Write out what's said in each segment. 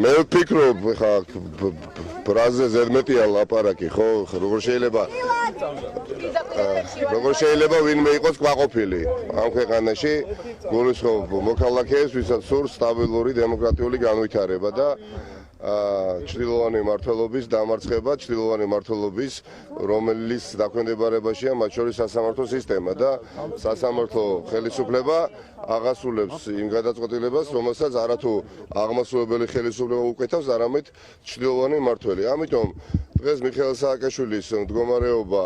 მე ვფიქრობ, ხა ბრაზე ზედმეტია ლაპარაკი, ხო, როგორ შეიძლება ვინმე იყოს კმაყოფილი ამ ქვეყანაში, გულისხმობ მოქალაქეებს, ვისაც სურს სტაბილური დემოკრატიული განვითარება და ჩრდილოვანი მმართველობის დამარცხება, ჩრდილოვანი მმართველობის, რომელიც დაქვემდებარებაშია მათ შორის სასამართლო სისტემა და სასამართლო ხელისუფლება აღასრულებს იმ გადაწყვეტილებას, რომელსაც არათუ აღმასრულებელი ხელისუფლება უკეთავს, არამედ ჩრდილოვანი მმართველი. ამიტომ დღეს მიხეილ სააკაშვილის მდგომარეობა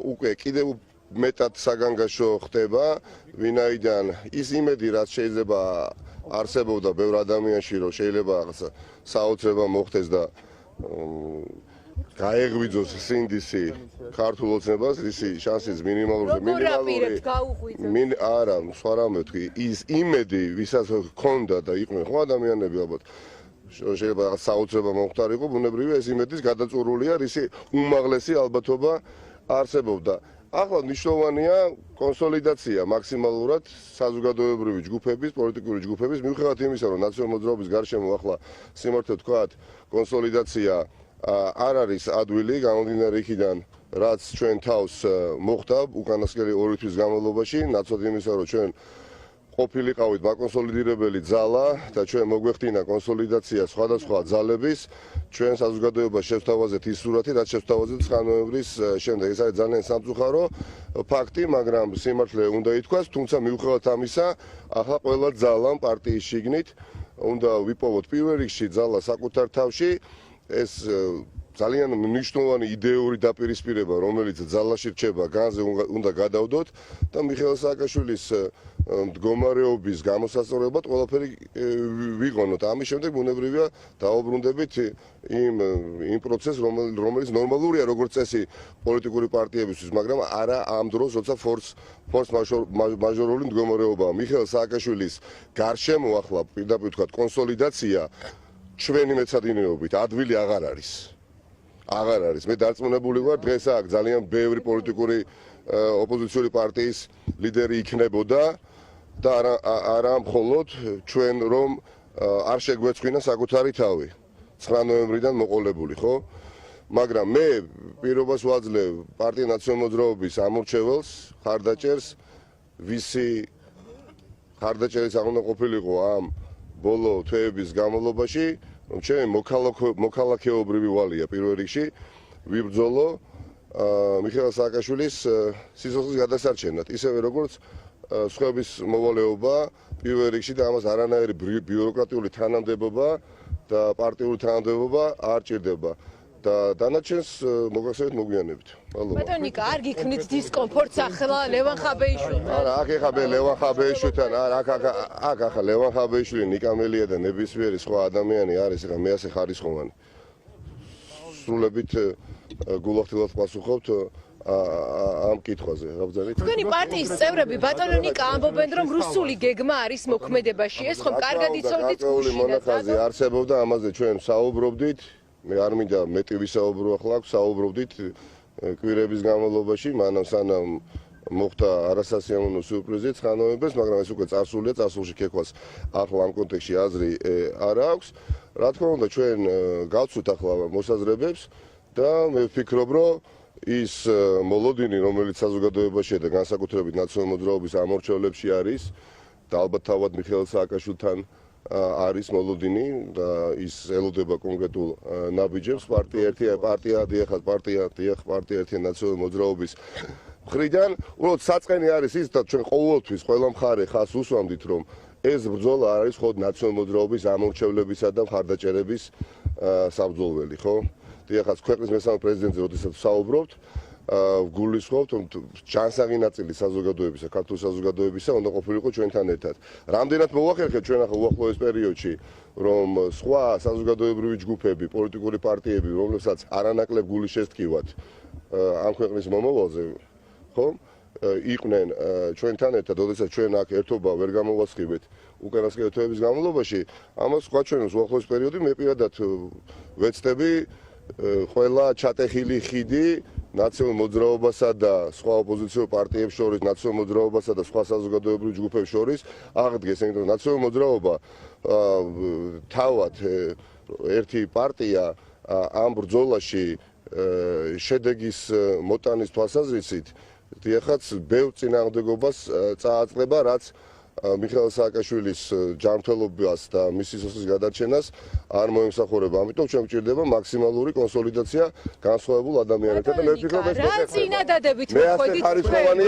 უკვე კიდევ მეტად საგანგაშო ხდება, ვინაიდან ის იმედი, რაც შეიძლება არსებობდა ბევრ ადამიანში, რომ შეიძლება საოცრება მოხდეს და გაეღვიძოს სინდისი ქართულ ოცნებას, ისი შანსიც მინიმალური არა, სხვა რამე ვთქვი, ის იმედი, ვისაც ჰქონდა და იყვნენ ხო ადამიანები ალბათ შეიძლება საოცრება მომხდარიყო, ბუნებრივია ეს იმედის გადაწურულია, რისი უმაღლესი ალბათობა არსებობდა. ახლა მნიშვნელოვანია კონსოლიდაცია მაქსიმალურად საზოგადოებრივი ჯგუფების, პოლიტიკური ჯგუფების, მიუხედავად იმისა, რომ ნაციონალური მოძრაობის გარშემო ახლა სიმართლე ვთქვათ, კონსოლიდაცია არ არის ადვილი, გამომდინარე იქიდან, რაც ჩვენ თავს მოხდა უკანასკნელი 2 თვის განმავლობაში, ნაცვლად იმისა, რომ ჩვენ ყოფილიყავით ბაკონსოლიდირებელი ძალა და ჩვენ მოგვეხდინა კონსოლიდაცია სხვადასხვა ძალების, ჩვენ საზოგადოებას შევთავაზეთ ის სურათი, რაც შევთავაზეთ 9 ნოემბრის შემდეგ. ეს არის ძალიან სამწუხარო ფაქტი, მაგრამ სიმართლე უნდა ითქვას, თუმცა მიუხედავად ამისა, ახლა ყველა ძალამ პარტიის შიგნით უნდა ვიპოვოთ პირველ რიგში ძალა საკუთარ თავში, ეს ძალიან მნიშვნელოვანი იდეური დაპირისპირება, რომელიც ძალაში რჩება, განზე უნდა გადავდოთ და მიხეილ სააკაშვილის მდგომარეობის გამოსასწორებლად ყველაფერი ვიყონოთ. ამის შემდეგ ბუნებრივია დაუბრუნდებით იმ პროცესს, რომელიც ნორმალურია როგორც წესი პოლიტიკური პარტიებისთვის, მაგრამ არა ამ დროს, როცა ფორს მაჟორული მდგომარეობაა. მიხეილ სააკაშვილის გარშემო ახლა პირდაპირ ვთქვათ კონსოლიდაცია ჩვენი მეცადინეობით ადვილი აღარ არის. აღარ არის. მე დარწმუნებული ვარ, დღეს აქ ძალიან ბევრი პოლიტიკური ოპოზიციური პარტიის ლიდერი იქნებოდა და არა მხოლოდ ჩვენ რომ არ შეგვეცხვინა საკუთარი თავი 9 ნოემბრიდან მოყოლებული, ხო? მაგრამ მე პირობას ვაძლევ პარტია ნაციონალური მოძრაობის ამორჩეველს, ხარდაჭერს, ვისი ხარდაჭერის აღუნა ყოფილიყო ამ ბოლო თვეების განმავლობაში, რომ ჩემი მოქალაქეობრივი ვალია პირველ რიგში ვიბრძოლო მიხეილ სააკაშვილის სიცოცხლის გადასარჩენად, ისევე როგორც სხვების მოვალეობა პირველ რიგში და ამას არანაირი ბიუროკრატიული თანამდებობა და პარტიული თანამდებობა არ ჭირდება. და დანარჩენს მოგახსენეთ მოგვიანებით. ბატონო ნიკა, არ გიქმნით დისკომფორტს ახლა ლევან ხაბეიშვილთან? არა, აქ ეხლა ლევან ხაბეიშვილთან, აქ ახლა ლევან ხაბეიშვილი, ნიკა მელია და ნებისმიერი სხვა ადამიანი არის, რა მე ასე ხარისხოვანი. სრულებით გულახდილად პასუხობთ ამ კითხვაზე, რა ბრძანით? თქვენი პარტიის წევრები ბატონო ნიკა ამბობენ, რომ რუსული გეგმა არის მოქმედებაში, ეს ხომ კარგად იცოდით გუშინაც? მონახაზი არსებობდა, ამაზე ჩვენ საუბრობდით. მე არ მინდა მეტი ვისაუბრო ახლა, საუბრობდით კვირების განმავლობაში, მანამ სანამ მოხდა არასასიამოვნო სიურპრიზი 9 ნოემბერს, მაგრამ ეს უკვე წარსულია, წარსულში ქექვას ახლა ამ კონტექსტში აზრი არ აქვს. რა თქმა უნდა, ჩვენ გავცვით ახლა მოსაზრებებს და მე ვფიქრობ, რომ ის მოლოდინი, რომელიც საზოგადოებაშია და განსაკუთრებით ნაციონალური მოძრაობის ამორჩევლებში არის და ალბათ თავად მიხეილ სააკაშვილთან არის მოლოდინი და ის ელოდება კონკრეტულ ნაბიჯებს პარტია ერთია ნაციონალური მოძრაობის მხრიდან. უბრალოდ საწყენი არის ის და ჩვენ ყოველთვის ყველა მხარე ხას უსვამდით, რომ ეს ბრძოლა არის მხოლოდ ნაციონალური მოძრაობის ამორჩევლებისა და მხარდაჭერების საბრძოლველი, ხო? დიახაც, ქვეყნის მესამე პრეზიდენტზე როდესაც საუბრობთ, გულისხმობთ, რომ ჯანსაღი ნაწილი საზოგადოებისა, ქართული საზოგადოებისა უნდა ყოფილიყო ჩვენთან ერთად. რამდენად მოვახერხეთ ჩვენ ახლა უახლოეს პერიოდში, რომ სხვა საზოგადოებრივი ჯგუფები, პოლიტიკური პარტიები, რომლებსაც არანაკლებ გული შესტკივათ ამ ქვეყნის მომავალზე, ხო? იყვნენ ჩვენთან ერთად, როდესაც ჩვენ აქ ერთობა ვერ გამოვასხივეთ უკანასკნელი თვეების განმავლობაში, ამას სხვა ჩვენს უახლოეს პერიოდი მე პირადად ვეცდები ყველა ჩატეხილი ხიდი ნაციონალურ მოძრაობასა და სხვა ოპოზიციურ პარტიებს შორის, ნაციონალურ მოძრაობასა და სხვა საზოგადოებრივ ჯგუფებს შორის აღდგეს, იმიტომ რომ ნაციონალური მოძრაობა თავად ერთი პარტია ამ ბრძოლაში შედეგის მოტანის თვალსაზრისით დიახაც ბევრ წინააღმდეგობას წააწყდება, რაც მიხეილ სააკაშვილის ჯანმრთელობას და მისი სიცოცხლის გადარჩენას არ მოემსახურება. ამიტომ ჩვენ გვჭირდება მაქსიმალური კონსოლიდაცია განსხვავებულ ადამიანებთან და მე ვფიქრობ ეს რა წინადადებით მოხვედით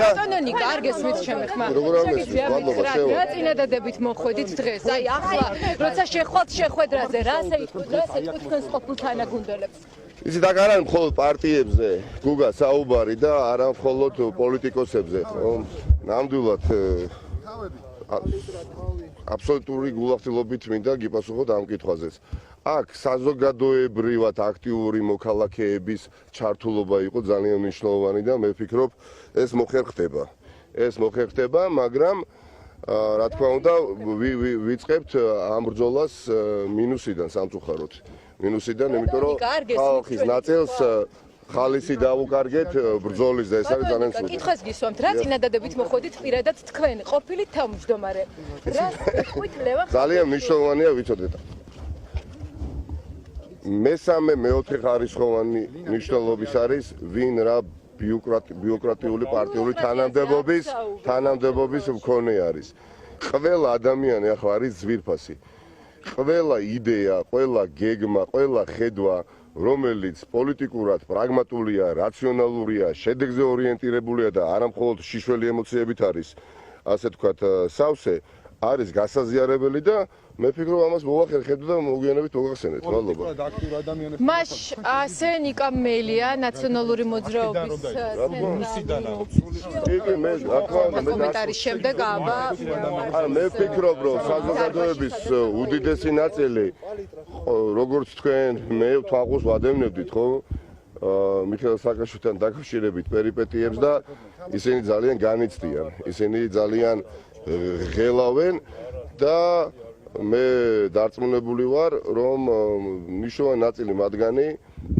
ბატონონი კარგეს მithჩემ ხმა რა წინადადებით მოხვედით დღეს აი ახლა როცა შეხვედრაზე რა ეკუთვნით თქვენს ყოფილ თანაგუნდელებს იცით აქ არ არის მხოლოდ პარტიებზე გუგა საუბარი და არა მხოლოდ პოლიტიკოსებზე ხო ნამდვილად აბსოლუტური გულახდილობით მინდა გიპასუხოთ ამ კითხვაზეც. აქ საზოგადოებრივად აქტიური მოქალაქეების ჩართულობა იყო ძალიან მნიშვნელოვანი და მე ვფიქრობ ეს მოხერხდება. ეს მოხერხდება, მაგრამ რა თქმა უნდა ვიწყებთ ამ ბრძოლას მინუსიდან სამწუხაროდ. მინუსიდან, იმიტომ რომ ხალხის ნაწილს ხალისი დავუკარგეთ ბრძოლის და ეს არის ძალიან სულ. კითხვას გისვამთ, რა წინადადებით მოხვედით პირადად თქვენ, ყოფილი თავმჯდომარე. რა თქვით ლევან? ძალიან მნიშვნელოვანია ვიცოდეთ. მესამე მეოთხე ხარისხოვანი მნიშვნელობის არის ვინ რა ბიუროკრატიული პარტიული თანამდებობის მქონე არის. ყველა ადამიანი ახლა არის ძვირფასი. ყველა იდეა, ყველა გეგმა, ყველა ხედვა რომელიც პოლიტიკურად პრაგმატულია, რაციონალურია, შედეგზე ორიენტირებულია და არა მხოლოდ შიშველი ემოციებით არის, ასე თქვათ, სავსე, არის გასაზიარებელი და მე ვფიქრობ ამას მოვახერხებთ და მოგვიანებით მოგახსენეთ. მადლობა. მას ასე ნიკა მელია ნაციონალური მოძრაობის კომენტარის შემდეგ აბა მე ვფიქრობ რომ საზოგადოების უდიდესი ნაწილი როგორც თქვენ მე თვალყურს ვადევნებდით ხო მიხეილ სააკაშვილთან დაკავშირებით პერიპეტიებს და ისინი ძალიან განიცდიან ისინი ძალიან ღელავენ და მე დარწმუნებული ვარ რომ მნიშვნელოვანი ნაწილი მათგანი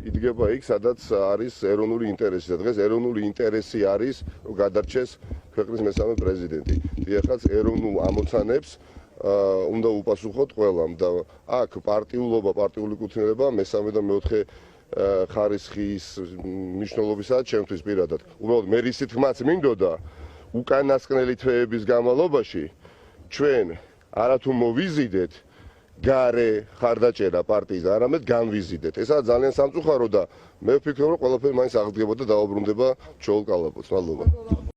იდგება იქ სადაც არის ეროვნული ინტერესი და დღეს ეროვნული ინტერესი არის რომ გადარჩეს ქვეყნის მესამე პრეზიდენტი დიახაც ეროვნულ ამოცანებს უნდა უპასუხოთ ყველამ და აქ პარტიული კუთვნილება მესამე და მეოთხე ხარისხის მნიშვნელობისაა ჩემთვის პირადად უბრალოდ მე რისი თქმაც მინდოდა უკანასკნელი თვეების განმავლობაში ჩვენ არათუ მოვიზიდეთ გარე ხარდაჭერა პარტიის არამედ განვიზიდეთ ესაა ძალიან სამწუხარო და მე ვფიქრობ რომ ყველაფერი მაინც აღდგება და დაუბრუნდება ჩოულ კალაპოტს მადლობა